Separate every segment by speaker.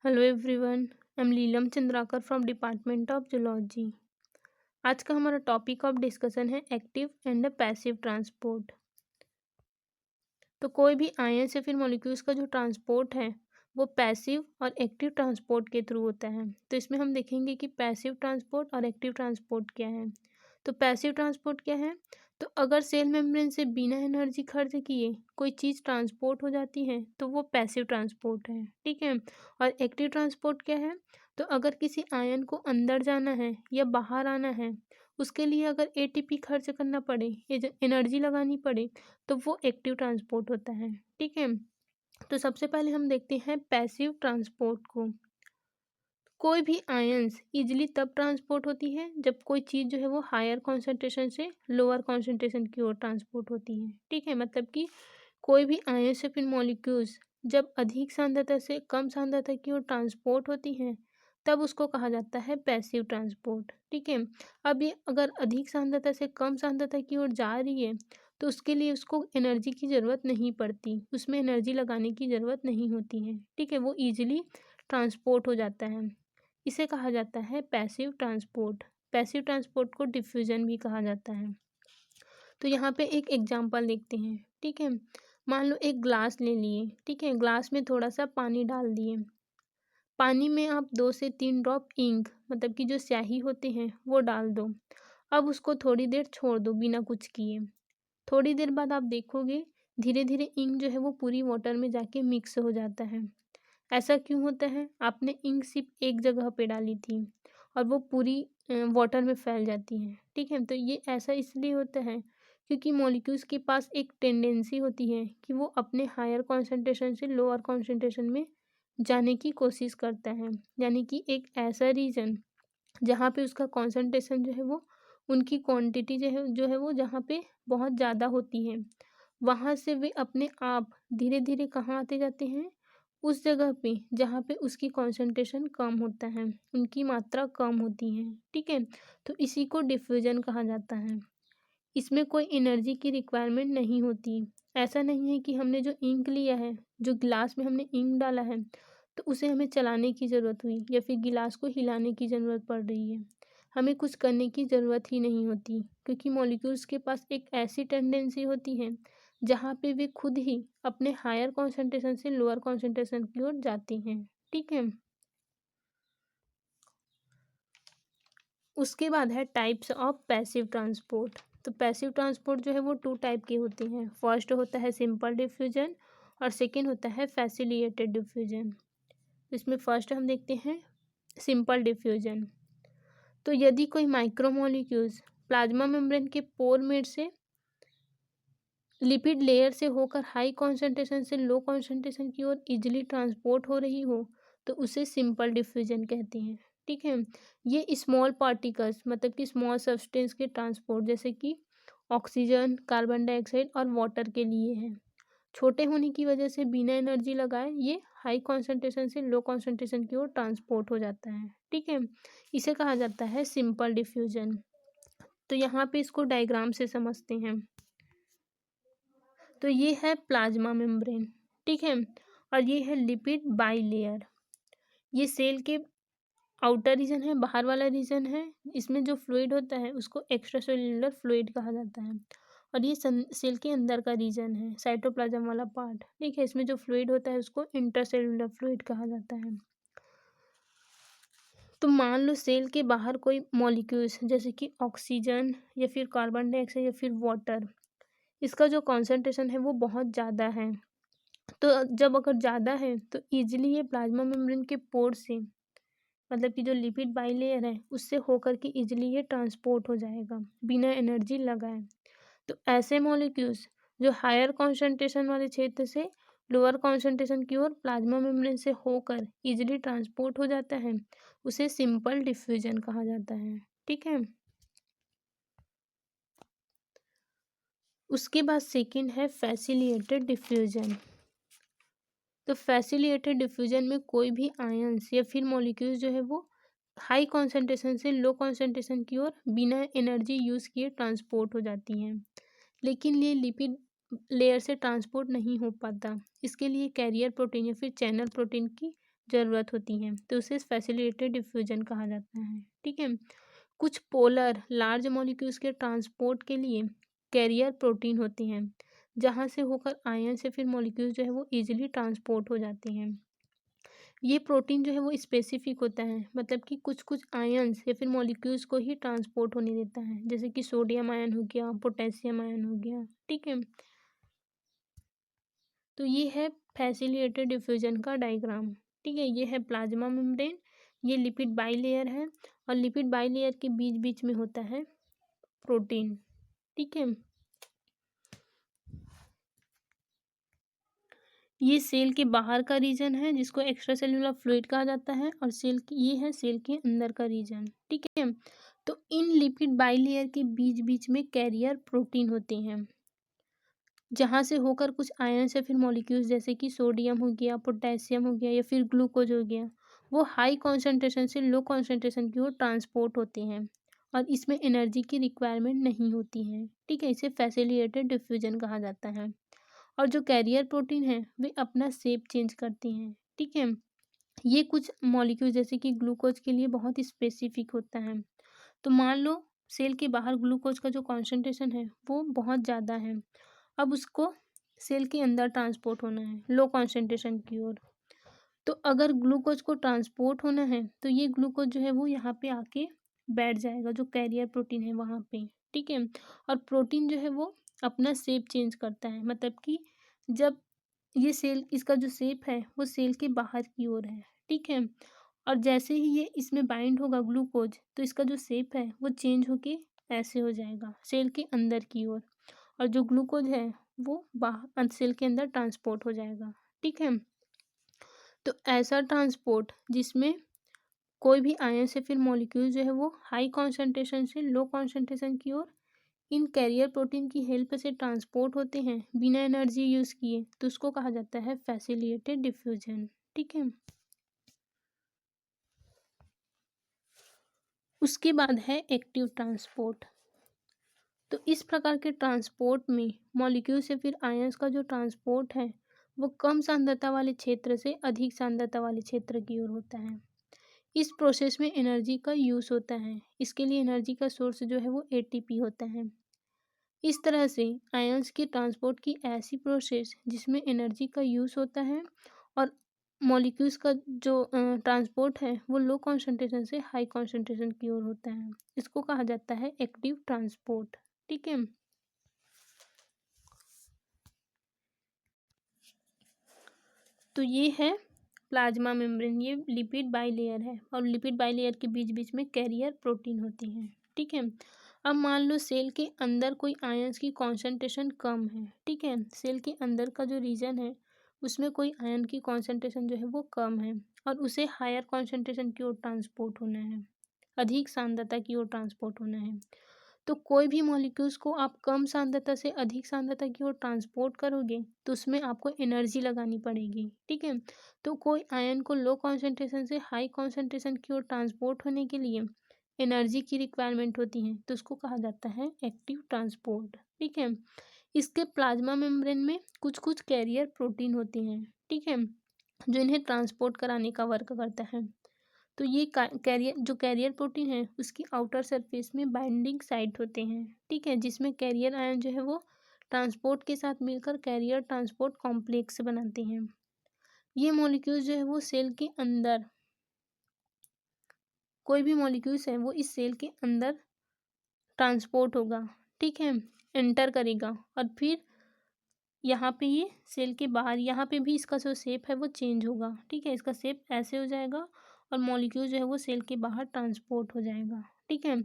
Speaker 1: Hello everyone, I am Leelam Chandrakar from department of zoology. आज का हमारा टॉपिक ऑफ डिस्कशन है एक्टिव एंड पैसिव ट्रांसपोर्ट। तो कोई भी आयंस या फिर मॉलिक्यूल्स का जो ट्रांसपोर्ट है वो पैसिव और एक्टिव ट्रांसपोर्ट के थ्रू होता है। तो इसमें हम देखेंगे कि पैसिव ट्रांसपोर्ट और एक्टिव ट्रांसपोर्ट क्या है। तो पैसिव ट्रांसपोर्ट क्या है? तो अगर सेल मेम्ब्रेन से बिना एनर्जी खर्च किए कोई चीज़ ट्रांसपोर्ट हो जाती है तो वो पैसिव ट्रांसपोर्ट है, ठीक है। और एक्टिव ट्रांसपोर्ट क्या है? तो अगर किसी आयन को अंदर जाना है या बाहर आना है, उसके लिए अगर एटीपी खर्च करना पड़े या एनर्जी लगानी पड़े तो वो एक्टिव ट्रांसपोर्ट होता है, ठीक है। तो सबसे पहले हम देखते हैं पैसिव ट्रांसपोर्ट को। कोई भी आयंस इजीली तब ट्रांसपोर्ट होती है जब कोई चीज़ जो है वो हायर कॉन्सेंट्रेशन से लोअर कॉन्सेंट्रेशन की ओर ट्रांसपोर्ट होती है, ठीक है। मतलब कि कोई भी आयंस या फिर मॉलिक्यूल्स जब अधिक सांद्रता से कम सांद्रता की ओर ट्रांसपोर्ट होती हैं तब उसको कहा जाता है पैसिव ट्रांसपोर्ट, ठीक है। अब ये अगर अधिक सांद्रता से कम सांद्रता की ओर जा रही है तो उसके लिए उसको एनर्जी की ज़रूरत नहीं पड़ती, उसमें एनर्जी लगाने की ज़रूरत नहीं होती है, ठीक है। वो ईजिली ट्रांसपोर्ट हो जाता है। इसे कहा जाता है पैसिव ट्रांसपोर्ट। पैसिव ट्रांसपोर्ट को डिफ्यूजन भी कहा जाता है। तो यहाँ पे एक एग्जांपल देखते हैं, ठीक है। मान लो एक ग्लास ले लिए, ठीक है। ग्लास में थोड़ा सा पानी डाल दिए। पानी में आप 2 से 3 ड्रॉप इंक मतलब कि जो स्याही होते हैं वो डाल दो। अब उसको थोड़ी देर छोड़ दो बिना कुछ किए। थोड़ी देर बाद आप देखोगे धीरे धीरे इंक जो है वो पूरी वाटर में जाके मिक्स हो जाता है। ऐसा क्यों होता है? आपने इंक सिर्फ एक जगह पे डाली थी और वो पूरी वाटर में फैल जाती है, ठीक है। तो ये ऐसा इसलिए होता है क्योंकि मॉलिक्यूल्स के पास एक टेंडेंसी होती है कि वो अपने हायर कॉन्सेंट्रेशन से लोअर कॉन्सेंट्रेशन में जाने की कोशिश करता है। यानी कि एक ऐसा रीजन जहाँ पे उसका कॉन्सेंट्रेशन जो है वो उनकी क्वांटिटी जो है वो जहाँ पे बहुत ज़्यादा होती है, वहाँ से वे अपने आप धीरे धीरे कहाँ आते जाते हैं? उस जगह पे जहाँ पे उसकी कॉन्सेंट्रेशन कम होता है, उनकी मात्रा कम होती है, ठीक है। तो इसी को डिफ्यूजन कहा जाता है। इसमें कोई एनर्जी की रिक्वायरमेंट नहीं होती। ऐसा नहीं है कि हमने जो इंक लिया है, जो गिलास में हमने इंक डाला है, तो उसे हमें चलाने की ज़रूरत हुई या फिर गिलास को हिलाने की ज़रूरत पड़ रही है। हमें कुछ करने की ज़रूरत ही नहीं होती क्योंकि मॉलिक्यूल्स के पास एक ऐसी टेंडेंसी होती है जहाँ पे वे खुद ही अपने हायर कॉन्सेंट्रेशन से लोअर कॉन्सेंट्रेशन की ओर जाती हैं, ठीक है। उसके बाद है टाइप्स ऑफ पैसिव ट्रांसपोर्ट। तो पैसिव ट्रांसपोर्ट जो है वो 2 टाइप के होते हैं। फर्स्ट होता है सिंपल डिफ्यूजन और सेकेंड होता है फैसिलिटेटेड डिफ्यूजन। इसमें फर्स्ट हम देखते हैं सिंपल डिफ्यूजन। तो यदि कोई माइक्रोमोलिक्यूल्स प्लाज्मा मेम्ब्रेन के पोर में से लिपिड लेयर से होकर हाई कॉन्सेंट्रेशन से लो कॉन्सेंट्रेशन की ओर इजिली ट्रांसपोर्ट हो रही हो तो उसे सिंपल डिफ्यूजन कहते हैं, ठीक है। ये स्मॉल पार्टिकल्स मतलब कि स्मॉल सब्सटेंस के ट्रांसपोर्ट जैसे कि ऑक्सीजन, कार्बन डाइऑक्साइड और वाटर के लिए है। छोटे होने की वजह से बिना एनर्जी लगाए ये हाई कॉन्सेंट्रेशन से लो कॉन्सेंट्रेशन की ओर ट्रांसपोर्ट हो जाता है, ठीक है। इसे कहा जाता है सिंपल डिफ्यूजन। तो यहाँ पे इसको डायग्राम से समझते हैं। तो ये है प्लाज्मा मेम्ब्रेन, ठीक है। और ये है लिपिड बाइलेयर। ये सेल के आउटर रीजन है, बाहर वाला रीजन है। इसमें जो फ्लूइड होता है उसको एक्स्ट्रा सेल्यूलर फ्लूइड कहा जाता है। और ये सेल के अंदर का रीजन है, साइटोप्लाज्म वाला पार्ट, ठीक है। इसमें जो फ्लूइड होता है उसको इंट्रासेल्यूलर फ्लूइड कहा जाता है। तो मान लो सेल के बाहर कोई मॉलिक्यूल्स जैसे कि ऑक्सीजन या फिर कार्बन डाइऑक्साइड या फिर वाटर, इसका जो कॉन्सेंट्रेशन है वो बहुत ज़्यादा है। तो जब अगर ज़्यादा है तो ईजिली ये प्लाज्मा मेम्ब्रेन के पोर से मतलब कि जो लिपिड बाइलेयर है उससे होकर के ईजिली ये ट्रांसपोर्ट हो जाएगा बिना एनर्जी लगाए। तो ऐसे मॉलिक्यूल्स जो हायर कॉन्सेंट्रेशन वाले क्षेत्र से लोअर कॉन्सेंट्रेशन की ओर प्लाज्मा मेम्ब्रेन से होकर ईजिली ट्रांसपोर्ट हो जाता है उसे सिंपल डिफ्यूजन कहा जाता है, ठीक है। उसके बाद सेकंड है फैसिलिटेटेड डिफ्यूजन। तो फैसिलिटेटेड डिफ्यूजन में कोई भी आयंस या फिर मॉलिक्यूल्स जो है वो हाई कॉन्सेंट्रेशन से लो कॉन्सेंट्रेशन की ओर बिना एनर्जी यूज़ किए ट्रांसपोर्ट हो जाती हैं, लेकिन ये लिपिड लेयर से ट्रांसपोर्ट नहीं हो पाता। इसके लिए कैरियर प्रोटीन या फिर चैनल प्रोटीन की ज़रूरत होती है, तो उसे फैसिलिटेटेड डिफ्यूजन कहा जाता है। ठीक है। कुछ पोलर लार्ज मॉलिक्यूल्स के ट्रांसपोर्ट के लिए कैरियर प्रोटीन होते हैं, जहाँ से होकर आयन से फिर मॉलिक्यूल्स जो है वो ईजिली ट्रांसपोर्ट हो जाते हैं। ये प्रोटीन जो है वो स्पेसिफिक होता है, मतलब कि कुछ कुछ आयन्स या फिर मॉलिक्यूल्स को ही ट्रांसपोर्ट होने देता है, जैसे कि सोडियम आयन हो गया, पोटेशियम आयन हो गया। ठीक है। तो ये है फैसिलिटेटेड डिफ्यूजन का डायग्राम। ठीक है। ये है प्लाज्मा मेम्ब्रेन, ये लिपिड बाइलेयर है, और लिपिड बाइलेयर के बीच बीच में होता है प्रोटीन। ठीक है। ये सेल के बाहर का रीजन है जिसको एक्स्ट्रा सेल्यूलर फ्लूइड कहा जाता है, और ये है सेल के अंदर का रीजन। ठीक है। तो इन लिपिड बाइलेयर के बीच बीच में कैरियर प्रोटीन होते हैं, जहाँ से होकर कुछ आयन या फिर मॉलिक्यूल्स जैसे कि सोडियम हो गया, पोटेशियम हो गया या फिर ग्लूकोज हो गया, वो हाई कॉन्सेंट्रेशन से लो कॉन्सेंट्रेशन की ओर ट्रांसपोर्ट होते हैं, और इसमें एनर्जी की रिक्वायरमेंट नहीं होती है। ठीक है। इसे फैसिलिटेटेड डिफ्यूजन कहा जाता है। और जो कैरियर प्रोटीन है वे अपना शेप चेंज करती हैं। ठीक है। ये कुछ मॉलिक्यूल जैसे कि ग्लूकोज के लिए बहुत स्पेसिफिक होता है। तो मान लो सेल के बाहर ग्लूकोज का जो कॉन्सेंट्रेशन है वो बहुत ज़्यादा है, अब उसको सेल के अंदर ट्रांसपोर्ट होना है लो कॉन्सेंट्रेशन की ओर। तो अगर ग्लूकोज को ट्रांसपोर्ट होना है तो ये ग्लूकोज जो है वो यहाँ पे आके बैठ जाएगा, जो कैरियर प्रोटीन है वहाँ पे। ठीक है। और प्रोटीन जो है वो अपना शेप चेंज करता है, मतलब कि जब ये सेल, इसका जो शेप है वो सेल के बाहर की ओर है। ठीक है। और जैसे ही ये इसमें बाइंड होगा ग्लूकोज, तो इसका जो शेप है वो चेंज होके ऐसे हो जाएगा सेल के अंदर की ओर, और जो ग्लूकोज है वो बाहर सेल के अंदर ट्रांसपोर्ट हो जाएगा। ठीक है। तो ऐसा ट्रांसपोर्ट जिसमें कोई भी आयन से फिर मॉलिक्यूल जो है वो हाई कॉन्सेंट्रेशन से लो कॉन्सेंट्रेशन की ओर इन कैरियर प्रोटीन की हेल्प से ट्रांसपोर्ट होते हैं बिना एनर्जी यूज़ किए, तो उसको कहा जाता है फैसिलिटेटेड डिफ्यूजन। ठीक है। उसके बाद है एक्टिव ट्रांसपोर्ट। तो इस प्रकार के ट्रांसपोर्ट में मॉलिक्यूल से फिर आयंस का जो ट्रांसपोर्ट है वो कम सांद्रता वाले क्षेत्र से अधिक सांद्रता वाले क्षेत्र की ओर होता है। इस प्रोसेस में एनर्जी का यूज़ होता है, इसके लिए एनर्जी का सोर्स जो है वो एटीपी होता है। इस तरह से आयंस के ट्रांसपोर्ट की ऐसी प्रोसेस जिसमें एनर्जी का यूज़ होता है और मॉलिक्यूल्स का जो ट्रांसपोर्ट है वो लो कॉन्सेंट्रेशन से हाई कॉन्सेंट्रेशन की ओर होता है, इसको कहा जाता है एक्टिव ट्रांसपोर्ट। ठीक है। तो ये है प्लाज्मा मेम्ब्रेन, ये लिपिड बाइलेयर है, और लिपिड बाइलेयर के बीच बीच में कैरियर प्रोटीन होती हैं। ठीक है। अब मान लो सेल के अंदर कोई आयंस की कॉन्सेंट्रेशन कम है। ठीक है। सेल के अंदर का जो रीजन है उसमें कोई आयन की कॉन्सेंट्रेशन जो है वो कम है, और उसे हायर कॉन्सेंट्रेशन की ओर ट्रांसपोर्ट होना है, अधिक सांद्रता की ओर ट्रांसपोर्ट होना है। तो कोई भी मॉलिक्यूल्स को आप कम सांद्रता से अधिक सांद्रता की ओर ट्रांसपोर्ट करोगे तो उसमें आपको एनर्जी लगानी पड़ेगी। ठीक है। तो कोई आयन को लो कॉन्सेंट्रेशन से हाई कॉन्सेंट्रेशन की ओर ट्रांसपोर्ट होने के लिए एनर्जी की रिक्वायरमेंट होती है, तो उसको कहा जाता है एक्टिव ट्रांसपोर्ट। ठीक है। इसके प्लाज्मा मेम्ब्रेन में कुछ कुछ कैरियर प्रोटीन होते हैं। ठीक है। जो इन्हें ट्रांसपोर्ट कराने का वर्क करता है। तो ये कैरियर प्रोटीन है उसकी आउटर सरफेस में बाइंडिंग साइट होते हैं। ठीक है। जिसमें कैरियर आयन जो है वो ट्रांसपोर्ट के साथ मिलकर कैरियर ट्रांसपोर्ट कॉम्प्लेक्स बनाते हैं। ये मॉलिक्यूल जो है वो सेल के अंदर, कोई भी मॉलिक्यूल्स है वो इस सेल के अंदर ट्रांसपोर्ट होगा। ठीक है। एंटर करेगा, और फिर यहाँ पे ये सेल के बाहर, यहाँ पे भी इसका जो शेप है वो चेंज होगा। ठीक है। इसका शेप ऐसे हो जाएगा, और मॉलिक्यूल जो है वो सेल के बाहर ट्रांसपोर्ट हो जाएगा। ठीक है।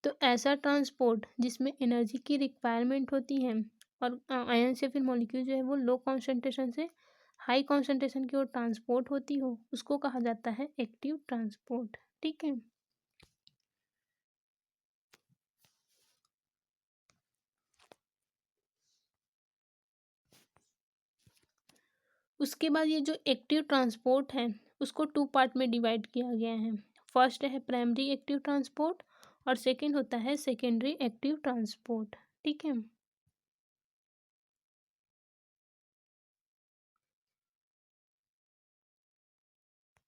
Speaker 1: तो ऐसा ट्रांसपोर्ट जिसमें एनर्जी की रिक्वायरमेंट होती है और आयन से फिर मॉलिक्यूल जो है वो लो कॉन्सेंट्रेशन से हाई कॉन्सेंट्रेशन की ओर ट्रांसपोर्ट होती हो, उसको कहा जाता है एक्टिव ट्रांसपोर्ट। ठीक है। उसके बाद ये जो एक्टिव ट्रांसपोर्ट है उसको टू पार्ट में डिवाइड किया गया है। फर्स्ट है प्राइमरी एक्टिव ट्रांसपोर्ट, और सेकंड होता है सेकेंडरी एक्टिव ट्रांसपोर्ट। ठीक है।